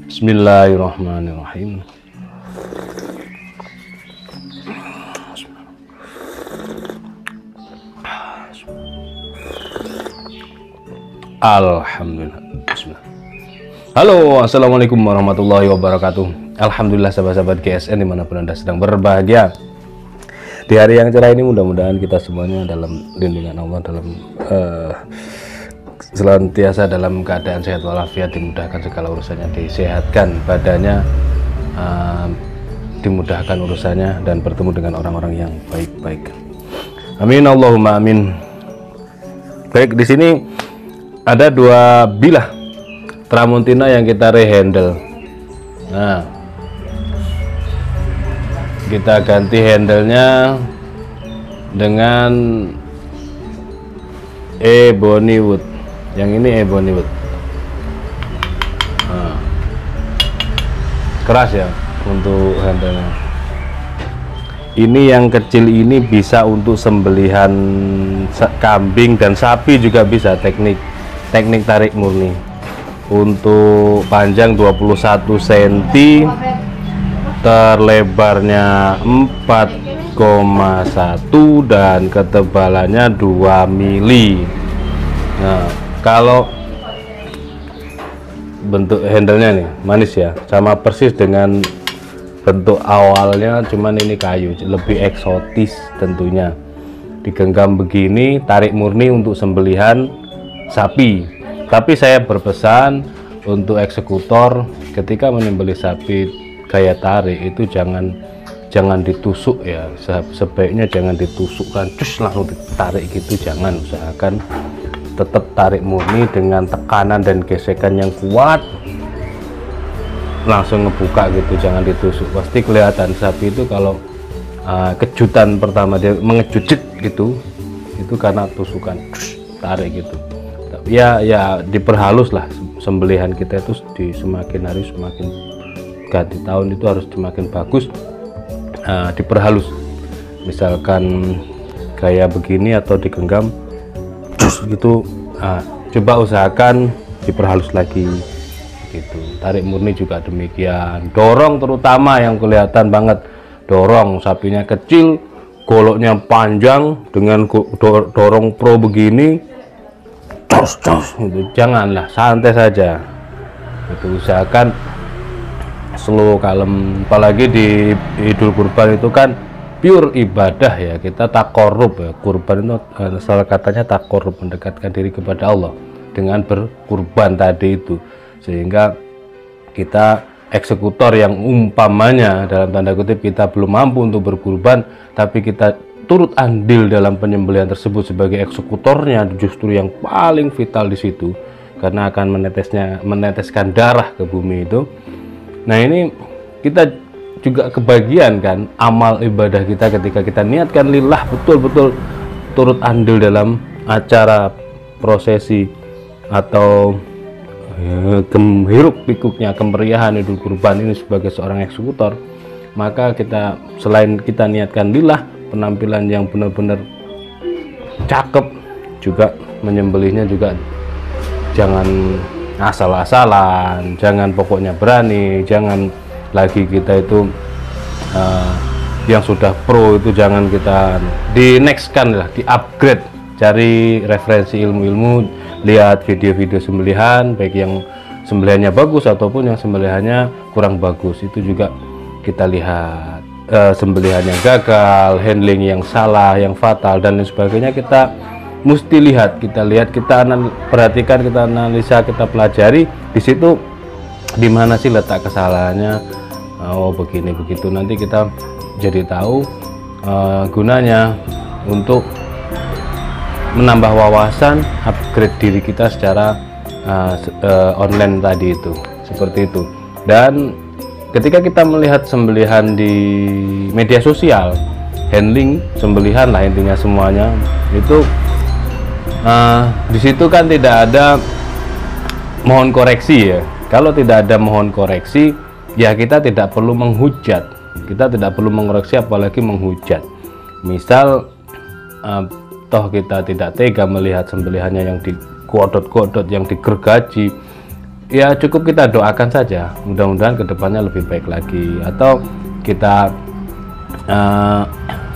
Bismillahirrahmanirrahim. Alhamdulillah. Bismillah. Halo, assalamualaikum warahmatullahi wabarakatuh. Alhamdulillah sahabat-sahabat GSN dimanapun Anda sedang berbahagia. Di hari yang cerah ini mudah-mudahan kita semuanya dalam lindungan Allah, dalam senantiasa dalam keadaan sehat walafiat, dimudahkan segala urusannya, disehatkan badannya, dimudahkan urusannya, dan bertemu dengan orang-orang yang baik-baik. Amin Allahumma amin. Baik, di sini ada dua bilah Tramontina yang kita rehandle. Nah, kita ganti handle-nya dengan ebony wood. Yang ini ebony wood. Nah, keras ya untuk handle-nya. Ini yang kecil ini bisa untuk sembelihan kambing dan sapi juga bisa, teknik tarik murni. Untuk panjang 21 cm, terlebarnya 4,1 dan ketebalannya 2 mili. Nah, kalau bentuk handle-nya nih manis ya, sama persis dengan bentuk awalnya, cuman ini kayu, lebih eksotis tentunya. Digenggam begini, tarik murni untuk sembelihan sapi. Tapi saya berpesan untuk eksekutor ketika menyembelih sapi gaya tarik itu jangan ditusuk ya, sebaiknya jangan ditusukkan terus langsung ditarik gitu, jangan. Usahakan tetap tarik murni dengan tekanan dan gesekan yang kuat, langsung ngebuka gitu, jangan ditusuk. Pasti kelihatan sapi itu kalau kejutan pertama dia mengejut gitu, itu karena tusukan tarik gitu. Ya diperhalus lah sembelihan kita itu, semakin hari semakin ganti tahun itu harus semakin bagus, diperhalus. Misalkan gaya begini atau digenggam gitu, coba usahakan diperhalus lagi gitu. Tarik murni juga demikian. Dorong terutama yang kelihatan banget, dorong sapinya kecil, goloknya panjang dengan dorong pro begini, gitu. Janganlah, santai saja itu, usahakan slow, kalem. Apalagi di Idul Kurban itu kan pure ibadah ya, kita takorup ya. Kurban itu salah katanya takorup, mendekatkan diri kepada Allah dengan berkurban tadi itu, sehingga kita eksekutor yang umpamanya dalam tanda kutip kita belum mampu untuk berkurban, tapi kita turut andil dalam penyembelihan tersebut sebagai eksekutornya, justru yang paling vital di situ, karena akan meneteskan darah ke bumi itu. Nah, ini kita juga kebagian kan amal ibadah kita ketika kita niatkan lillah, betul-betul turut andil dalam acara prosesi atau hiruk pikuknya kemeriahan Idul Kurban ini sebagai seorang eksekutor. Maka kita, selain kita niatkan lillah, penampilan yang benar-benar cakep, juga menyembelihnya juga jangan asal-asalan, jangan pokoknya berani, jangan lagi kita itu yang sudah pro itu jangan kita di nextkan lah, di upgrade. Cari referensi ilmu-ilmu, lihat video-video sembelihan, baik yang sembelihannya bagus ataupun yang sembelihannya kurang bagus, itu juga kita lihat. Sembelihan yang gagal, handling yang salah, yang fatal dan lain sebagainya, kita mesti lihat, kita perhatikan, kita analisa, kita pelajari di situ di mana sih letak kesalahannya. Oh begini begitu, nanti kita jadi tahu gunanya untuk menambah wawasan, upgrade diri kita secara online tadi itu, seperti itu. Dan ketika kita melihat sembelihan di media sosial, handling sembelihan lah intinya semuanya itu, di situ kan tidak ada mohon koreksi ya. Kalau tidak ada mohon koreksi, ya kita tidak perlu menghujat, kita tidak perlu mengoreksi apalagi menghujat. Misal toh kita tidak tega melihat sembelihannya yang digodot-godot, yang digergaji, ya cukup kita doakan saja, mudah-mudahan kedepannya lebih baik lagi, atau kita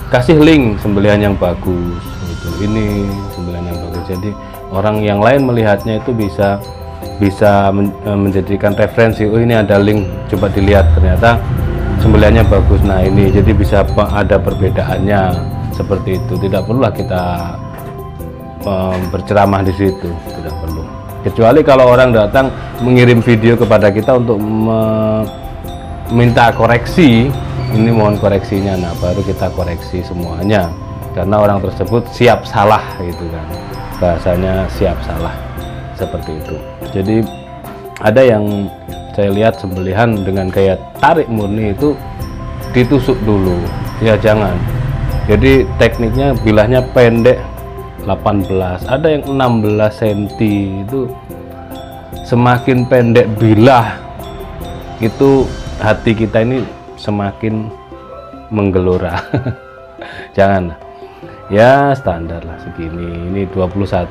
kasih link sembelihan yang bagus gitu. Ini sembelihan yang bagus, jadi orang yang lain melihatnya itu bisa menjadikan referensi. Oh, ini ada link, coba dilihat, ternyata sembelihannya bagus. Nah ini jadi bisa ada perbedaannya seperti itu. Tidak perlulah kita berceramah di situ, tidak perlu. Kecuali kalau orang datang mengirim video kepada kita untuk minta koreksi, ini mohon koreksinya, nah baru kita koreksi semuanya, karena orang tersebut siap salah gitu kan, bahasanya siap salah seperti itu. Jadi ada yang saya lihat sembelihan dengan gaya tarik murni itu ditusuk dulu, ya jangan. Jadi tekniknya bilahnya pendek 18, ada yang 16 cm. Itu semakin pendek bilah itu hati kita ini semakin menggelora. Jangan ya, standar lah segini. Ini 21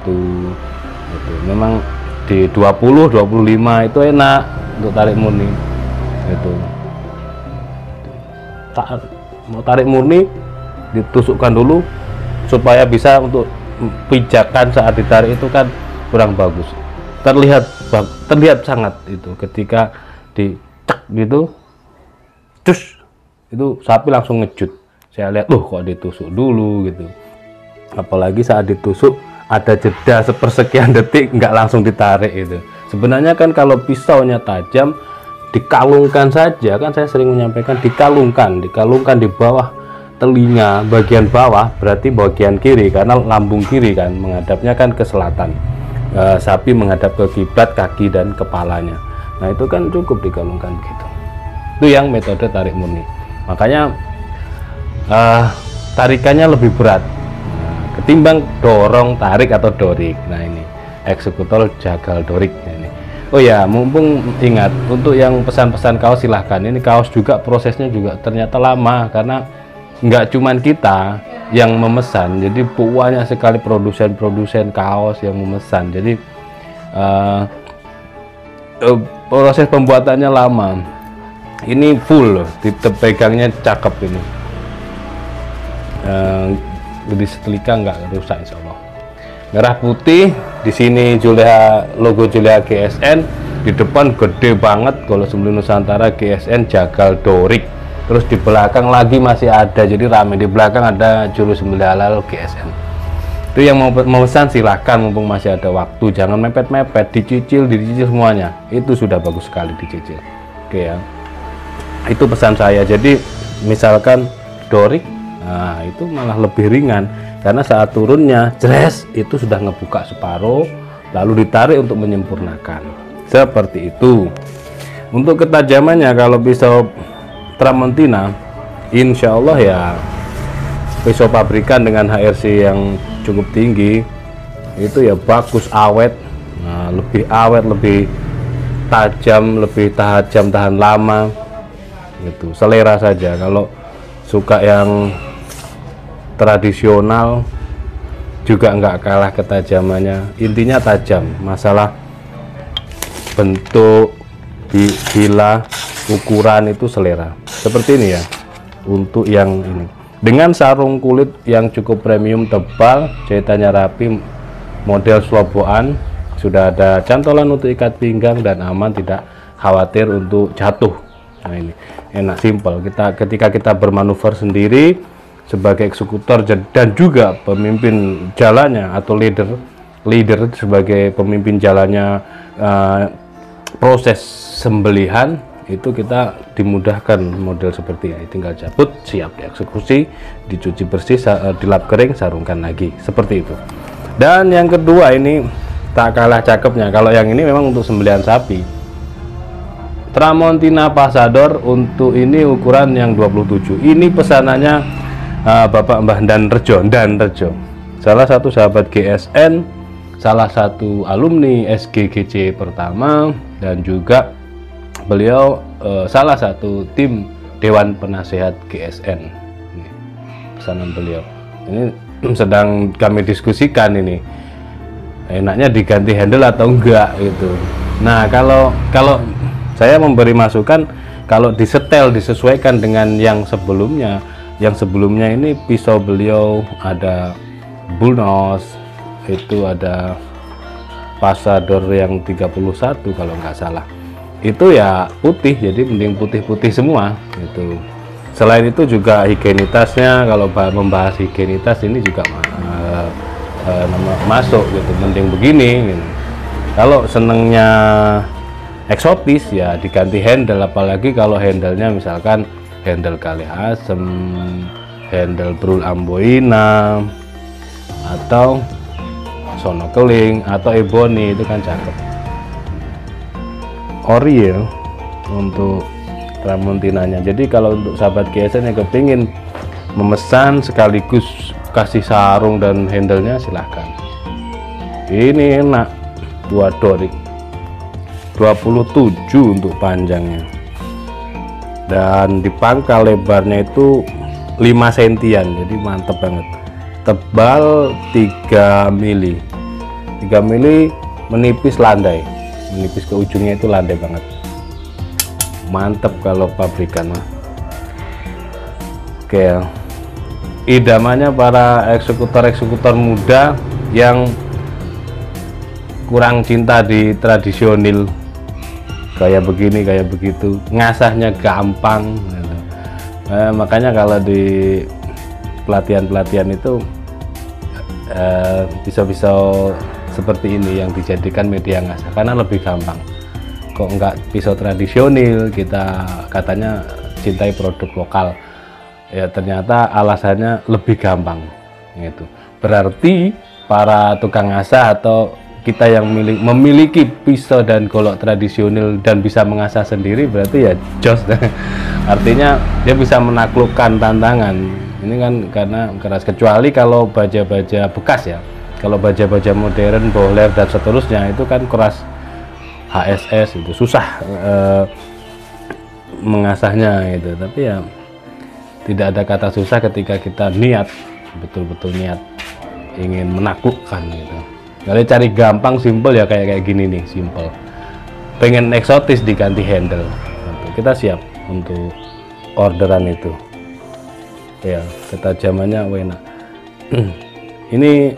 gitu. Memang di 20 25 itu enak untuk tarik murni itu. Mau tarik murni ditusukkan dulu supaya bisa untuk pijakan saat ditarik itu kan kurang bagus, terlihat sangat itu ketika dicek gitu, cus, itu sapi langsung ngejut. Saya lihat, kok ditusuk dulu gitu. Apalagi saat ditusuk ada jeda sepersekian detik, nggak langsung ditarik itu. Sebenarnya kan kalau pisaunya tajam dikalungkan saja, kan saya sering menyampaikan dikalungkan di bawah telinga bagian bawah, berarti bagian kiri, karena lambung kiri kan menghadapnya kan ke selatan, sapi menghadap ke kiblat kaki dan kepalanya. Nah itu kan cukup dikalungkan gitu. Itu yang metode tarik murni. Makanya tarikannya lebih berat ketimbang dorong tarik atau dorik. Nah ini eksekutor jagal dorik ini. Oh ya, mumpung ingat, untuk yang pesan-pesan kaos silahkan. Ini kaos juga prosesnya juga ternyata lama, karena nggak cuman kita yang memesan, jadi banyak sekali produsen kaos yang memesan. Jadi proses pembuatannya lama. Ini full loh, pegangnya cakep ini. Di setelika nggak rusak insya Allah. Merah putih, di sini logo Juleha GSN, di depan gede banget kalau Sembelih Nusantara GSN jagal dorik. Terus di belakang lagi masih ada, jadi rame. Di belakang ada juru sembelih halal GSN. Itu yang mau pesan silahkan, mumpung masih ada waktu. Jangan mepet-mepet, dicicil semuanya. Itu sudah bagus sekali dicicil. Oke ya. Itu pesan saya. Jadi misalkan dorik, nah itu malah lebih ringan, karena saat turunnya jres itu sudah ngebuka separuh, lalu ditarik untuk menyempurnakan. Seperti itu. Untuk ketajamannya, kalau pisau Tramontina, insya Allah ya pisau pabrikan dengan HRC yang cukup tinggi itu ya bagus, awet. Nah, lebih awet, lebih tajam, lebih tahan lama gitu. Selera saja. Kalau suka yang tradisional juga nggak kalah ketajamannya, intinya tajam. Masalah bentuk, bilah, ukuran itu selera. Seperti ini ya, untuk yang ini dengan sarung kulit yang cukup premium, tebal, jahitannya rapi, model sloboan, sudah ada cantolan untuk ikat pinggang dan aman, tidak khawatir untuk jatuh. Nah ini enak, simpel. Ketika kita bermanuver sendiri sebagai eksekutor dan juga pemimpin jalannya atau leader sebagai pemimpin jalannya proses sembelihan, itu kita dimudahkan model seperti ini. Tinggal cabut, siap dieksekusi, dicuci bersih, dilap kering, sarungkan lagi, seperti itu. Dan yang kedua ini tak kalah cakepnya. Kalau yang ini memang untuk sembelihan sapi, Tramontina Pasador. Untuk ini ukuran yang 27. Ini pesanannya Bapak Mbah Dan Rejo, salah satu sahabat GSN, salah satu alumni SGGC pertama, dan juga beliau salah satu tim Dewan Penasehat GSN. Ini pesanan beliau. Ini sedang kami diskusikan, ini enaknya diganti handle atau enggak gitu. Nah, kalau saya memberi masukan, kalau disetel disesuaikan dengan yang sebelumnya. Yang sebelumnya ini pisau beliau ada Bullnos, itu ada Pasador yang 31 kalau nggak salah. Itu ya putih, jadi mending putih-putih semua itu. Selain itu juga higienitasnya, kalau membahas higienitas ini juga masuk gitu, mending begini gitu. Kalau senengnya eksotis ya diganti handle, apalagi kalau handlenya misalkan handle Kali Asem, handle Brul Amboina, atau Sono Keling, atau Ebony, itu kan cakep. Ori ya untuk Tramontinanya. Jadi kalau untuk sahabat GSN yang kepingin memesan sekaligus kasih sarung dan handlenya, silahkan. Ini enak buat Dorik 27 untuk panjangnya, dan di pangkal lebarnya itu 5 sentian, jadi mantep banget. Tebal 3 mili, 3 mili, menipis landai, menipis ke ujungnya itu landai banget, mantep kalau pabrikan mah. Oke ya, idamannya para eksekutor muda yang kurang cinta di tradisional, kayak begini kayak begitu, ngasahnya gampang gitu. Makanya kalau di pelatihan itu pisau-pisau seperti ini yang dijadikan media ngasah, karena lebih gampang. Kok enggak pisau tradisional, kita katanya cintai produk lokal, ya ternyata alasannya lebih gampang gitu. Berarti para tukang ngasah atau kita yang memiliki pisau dan golok tradisional dan bisa mengasah sendiri, berarti ya jos. Artinya dia bisa menaklukkan tantangan. Ini kan karena keras, kecuali kalau baja-baja bekas ya. Kalau baja-baja modern, bohler dan seterusnya itu kan keras, HSS itu susah mengasahnya gitu. Tapi ya tidak ada kata susah ketika kita niat, betul-betul niat ingin menaklukkan gitu. Kalau cari gampang, simple ya kayak gini nih, simple. Pengen eksotis diganti handle, kita siap untuk orderan itu. Ya, ketajamannya enak. Ini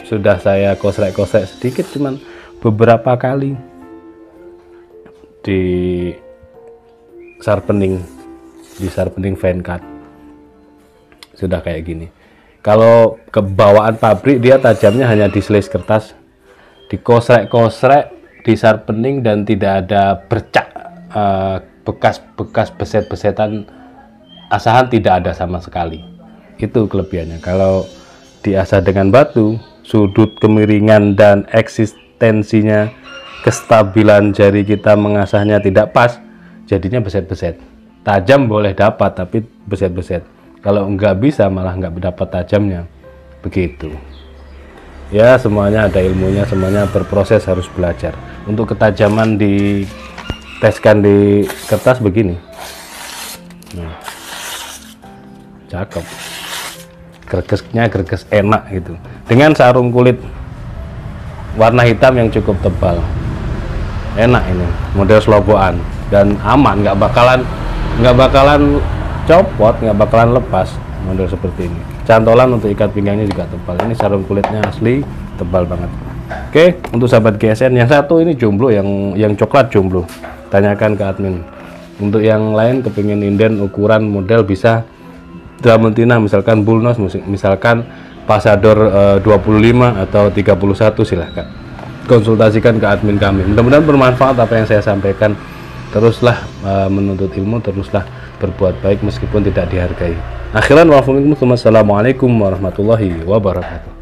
sudah saya kosrek-kosrek sedikit, cuman beberapa kali di sharpening Vanguard sudah kayak gini. Kalau kebawaan pabrik, dia tajamnya hanya di slice kertas, dikosrek-kosrek, di sharpening, dan tidak ada bercak bekas-bekas beset-besetan asahan, tidak ada sama sekali. Itu kelebihannya. Kalau diasah dengan batu, sudut kemiringan dan eksistensinya, kestabilan jari kita mengasahnya tidak pas, jadinya beset-beset. Tajam boleh dapat, tapi beset-beset. Kalau enggak bisa, malah enggak dapat tajamnya. Begitu ya, semuanya ada ilmunya, semuanya berproses, harus belajar. Untuk ketajaman diteskan di kertas begini. Nah, cakep, gregesnya greges enak gitu, dengan sarung kulit warna hitam yang cukup tebal. Enak ini, model selobokan dan aman, nggak bakalan copot, nggak bakalan lepas. Model seperti ini, cantolan untuk ikat pinggangnya juga tebal. Ini sarung kulitnya asli, tebal banget. Oke, untuk sahabat GSN yang satu ini jomblo, yang coklat jomblo, tanyakan ke admin. Untuk yang lain kepingin inden ukuran model, bisa Tramontina, misalkan Bullnos, misalkan Pasador 25 atau 31, silahkan konsultasikan ke admin kami. Mudah-mudahan bermanfaat apa yang saya sampaikan. Teruslah menuntut ilmu, teruslah berbuat baik meskipun tidak dihargai. Akhiran wa assalamualaikum warahmatullahi wabarakatuh.